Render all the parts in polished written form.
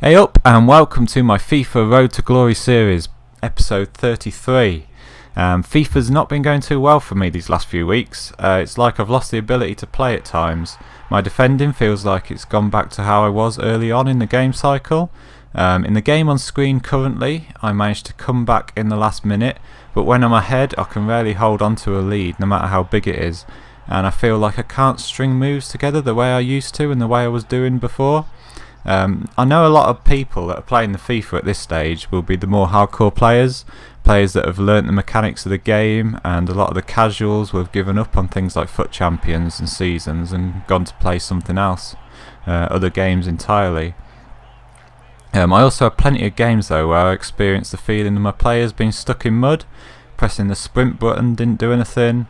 Hey up and welcome to my FIFA Road to Glory series, episode 33. FIFA's not been going too well for me these last few weeks. It's like I've lost the ability to play at times. My defending feels like it's gone back to how I was early on in the game cycle. In the game on screen currently, I managed to come back in the last minute, but when I'm ahead I can rarely hold on to a lead no matter how big it is, and I feel like I can't string moves together the way I used to and the way I was doing before. I know a lot of people that are playing the FIFA at this stage will be the more hardcore players that have learnt the mechanics of the game, and a lot of the casuals will have given up on things like FUT Champions and Seasons and gone to play something else, other games entirely. I also have plenty of games though where I experienced the feeling of my players being stuck in mud. Pressing the sprint button didn't do anything.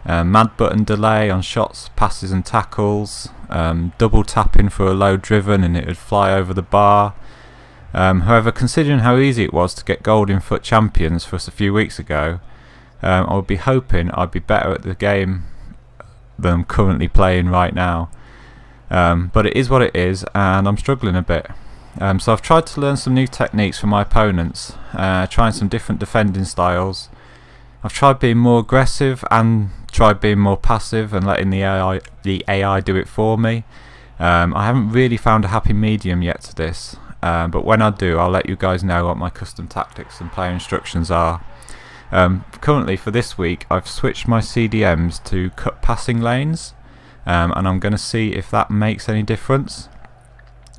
Mad button delay on shots, passes and tackles, double tapping for a low driven and it would fly over the bar. However, considering how easy it was to get gold in FUT Champions for us a few weeks ago, I would be hoping I'd be better at the game than I'm currently playing right now. But it is what it is and I'm struggling a bit. So I've tried to learn some new techniques from my opponents, trying some different defending styles. I've tried being more aggressive and tried being more passive and letting the AI do it for me. I haven't really found a happy medium yet to this, but when I do I'll let you guys know what my custom tactics and player instructions are. Currently for this week I've switched my CDMs to cut passing lanes, and I'm going to see if that makes any difference.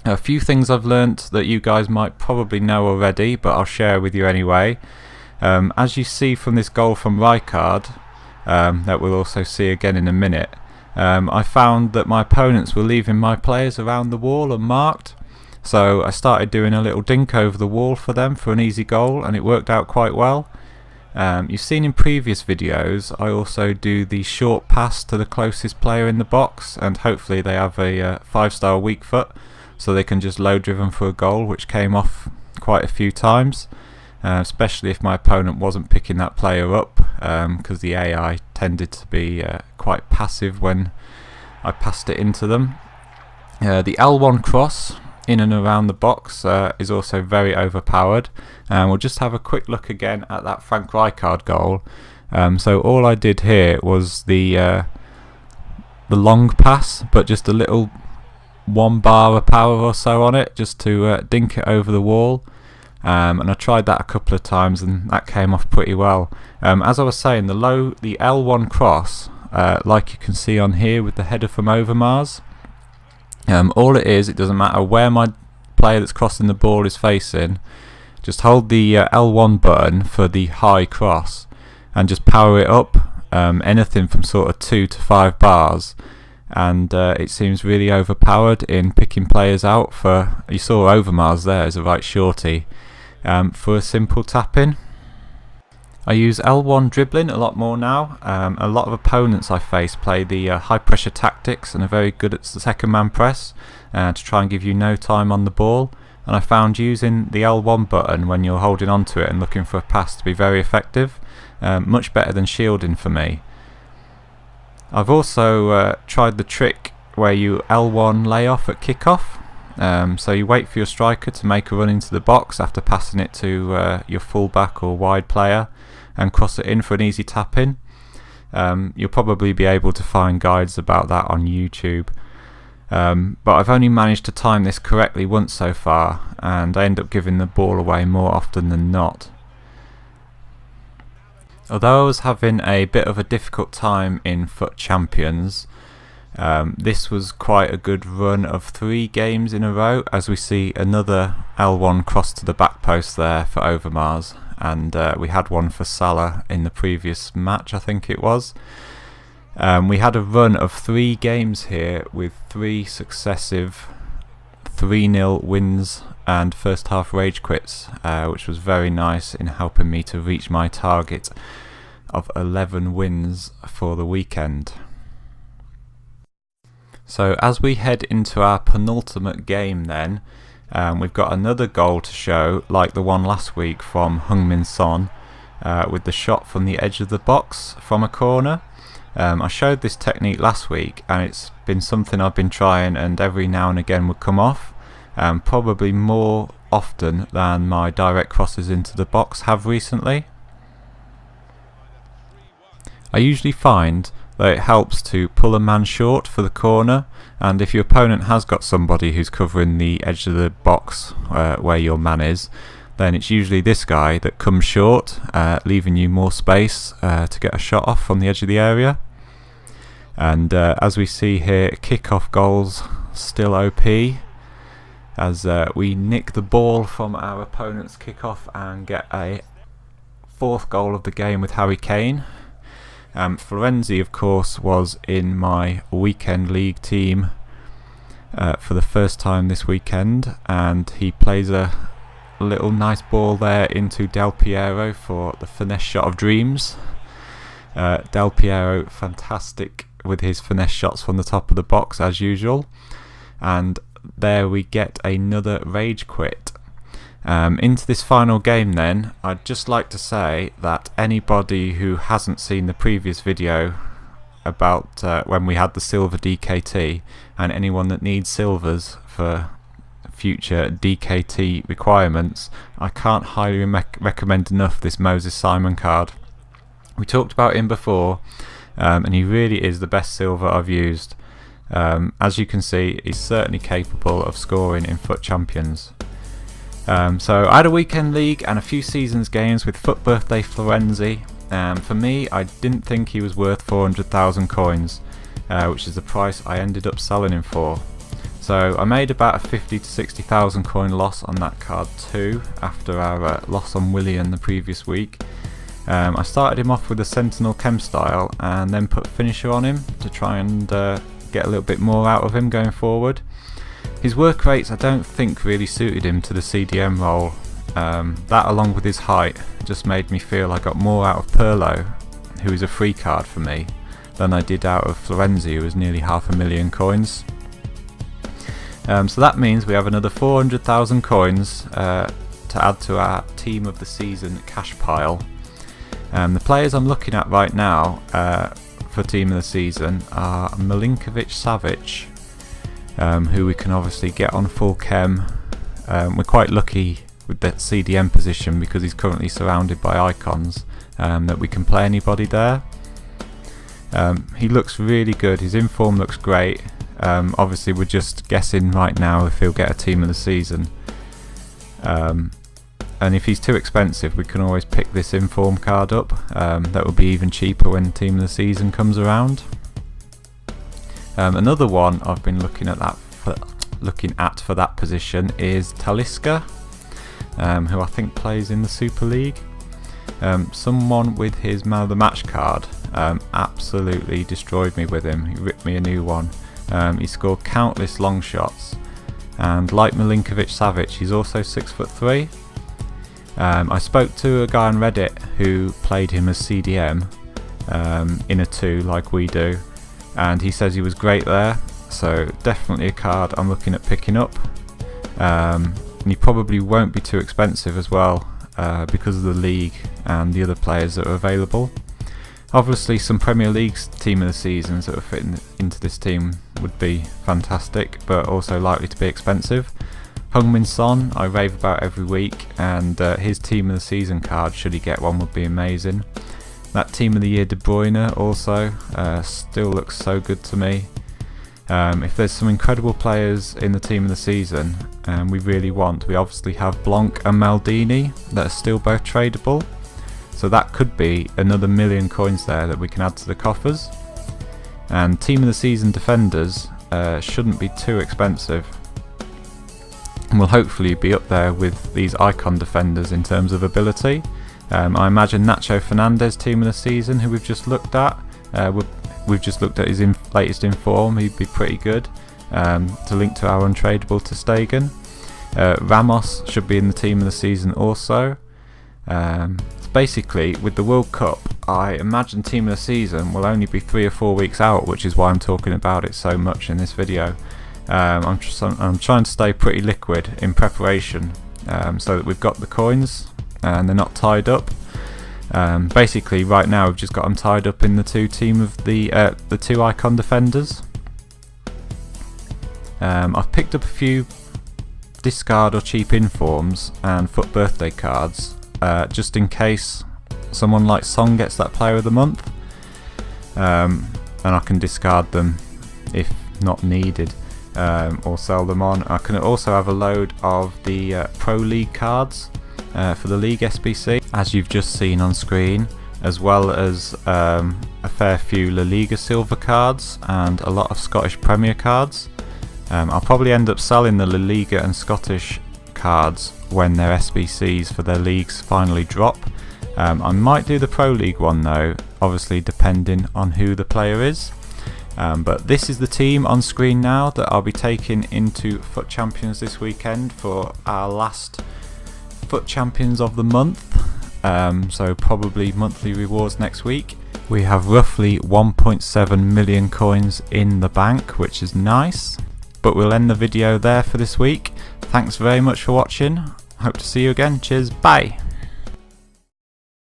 A few things I've learnt that you guys might probably know already, but I'll share with you anyway. As you see from this goal from Rijkaard, that we'll also see again in a minute, I found that my opponents were leaving my players around the wall unmarked, so I started doing a little dink over the wall for them for an easy goal, and it worked out quite well. You've seen in previous videos I also do the short pass to the closest player in the box, and hopefully they have a 5-star weak foot so they can just low driven for a goal, which came off quite a few times. Especially if my opponent wasn't picking that player up, because the AI tended to be quite passive when I passed it into them. The L1 cross in and around the box is also very overpowered, and we'll just have a quick look again at that Frank Rijkaard goal. So all I did here was the long pass, but just a little 1 bar of power or so on it, just to dink it over the wall. And I tried that a couple of times and that came off pretty well. As I was saying, the L1 cross, like you can see on here with the header from Overmars, all it is, it doesn't matter where my player that's crossing the ball is facing, just hold the L1 button for the high cross and just power it up, anything from sort of 2 to 5 bars, and it seems really overpowered in picking players out. For, you saw Overmars there is a right shorty, for a simple tap-in. I use L1 dribbling a lot more now. A lot of opponents I face play the high pressure tactics and are very good at the second man press, to try and give you no time on the ball, and I found using the L1 button when you're holding on to it and looking for a pass to be very effective, much better than shielding for me. I've also tried the trick where you L1 lay off at kickoff. So you wait for your striker to make a run into the box after passing it to your fullback or wide player and cross it in for an easy tap in. You'll probably be able to find guides about that on YouTube, but I've only managed to time this correctly once so far, and I end up giving the ball away more often than not. Although I was having a bit of a difficult time in FUT Champions, this was quite a good run of 3 games in a row, as we see another L1 cross to the back post there for Overmars, and we had one for Salah in the previous match, I think it was. We had a run of 3 games here with 3 successive 3-0 wins and first half rage quits, which was very nice in helping me to reach my target of 11 wins for the weekend. So as we head into our penultimate game then, we've got another goal to show, like the one last week from Heung-min Son, with the shot from the edge of the box from a corner. I showed this technique last week and it's been something I've been trying and every now and again would come off. probably more often than my direct crosses into the box have recently. I usually find that it helps to pull a man short for the corner, and if your opponent has got somebody who's covering the edge of the box where your man is, then it's usually this guy that comes short, leaving you more space to get a shot off from the edge of the area. And as we see here, kick-off goals still OP, as we nick the ball from our opponent's kick-off and get a 4th goal of the game with Harry Kane. Florenzi, of course, was in my weekend league team for the first time this weekend, and he plays a little nice ball there into Del Piero for the finesse shot of dreams. Del Piero, fantastic with his finesse shots from the top of the box as usual, and there we get another rage quit. Into this final game then, I'd just like to say that anybody who hasn't seen the previous video about when we had the silver DKT, and anyone that needs silvers for future DKT requirements, I can't highly recommend enough this Moses Simon card. We talked about him before, and he really is the best silver I've used. As you can see, he's certainly capable of scoring in FUT Champions. So I had a weekend league and a few seasons games with FUT Birthday Florenzi. For me, I didn't think he was worth 400,000 coins, which is the price I ended up selling him for. So I made about a 50 to 60,000 coin loss on that card too, after our loss on Willian the previous week. I started him off with a Sentinel Chem style and then put Finisher on him to try and get a little bit more out of him going forward. His work rates I don't think really suited him to the CDM role. That, along with his height, just made me feel I got more out of Perlo, who is a free card for me, than I did out of Florenzi, who was nearly 500,000 coins. So that means we have another 400,000 coins to add to our team of the season cash pile. The players I'm looking at right now for team of the season are Milinkovic-Savic, who we can obviously get on full chem. We're quite lucky with that CDM position because he's currently surrounded by icons, that we can play anybody there. He looks really good, his inform looks great. Obviously we're just guessing right now if he'll get a team of the season. And if he's too expensive, we can always pick this inform card up. That will be even cheaper when team of the season comes around. Another one I've been looking at for that position is Talisca, who I think plays in the Super League. Someone with his Man of the Match card absolutely destroyed me with him. He ripped me a new one. He scored countless long shots, and like Milinkovic-Savic, he's also 6'3". I spoke to a guy on Reddit who played him as CDM in a 2 like we do, and he says he was great there, so definitely a card I'm looking at picking up. And he probably won't be too expensive as well because of the league and the other players that are available. Obviously some Premier League's team of the seasons that are fitting into this team would be fantastic, but also likely to be expensive. Heung-min Son I rave about every week, and his team of the season card, should he get one, would be amazing. That team of the year De Bruyne also still looks so good to me. If there's some incredible players in the team of the season we really want, we obviously have Blanc and Maldini that are still both tradable, so that could be another 1,000,000 coins there that we can add to the coffers. And team of the season defenders shouldn't be too expensive, and will hopefully be up there with these icon defenders in terms of ability. I imagine Nacho Fernandez team of the season, who we've just looked at, we've just looked at his latest inform, he'd be pretty good to link to our untradeable to Stegen. Ramos should be in the team of the season also. Basically, with the World Cup, I imagine team of the season will only be 3 or 4 weeks out, which is why I'm talking about it so much in this video. I'm trying to stay pretty liquid in preparation, so that we've got the coins and they're not tied up. Basically right now we've just got them tied up in the two two icon defenders. I've picked up a few discard or cheap informs and FUT birthday cards, just in case someone like Song gets that player of the month, and I can discard them if not needed, or sell them on. I can also have a load of the Pro League cards for the League SBC, as you've just seen on screen, as well as a fair few La Liga silver cards and a lot of Scottish Premier cards. I'll probably end up selling the La Liga and Scottish cards when their SBCs for their leagues finally drop. I might do the Pro League one though, obviously depending on who the player is. But this is the team on screen now that I'll be taking into FUT Champions this weekend for our last FUT Champions of the month. So probably monthly rewards next week. We have roughly 1.7 million coins in the bank, which is nice. But we'll end the video there for this week. Thanks very much for watching. Hope to see you again. Cheers. Bye.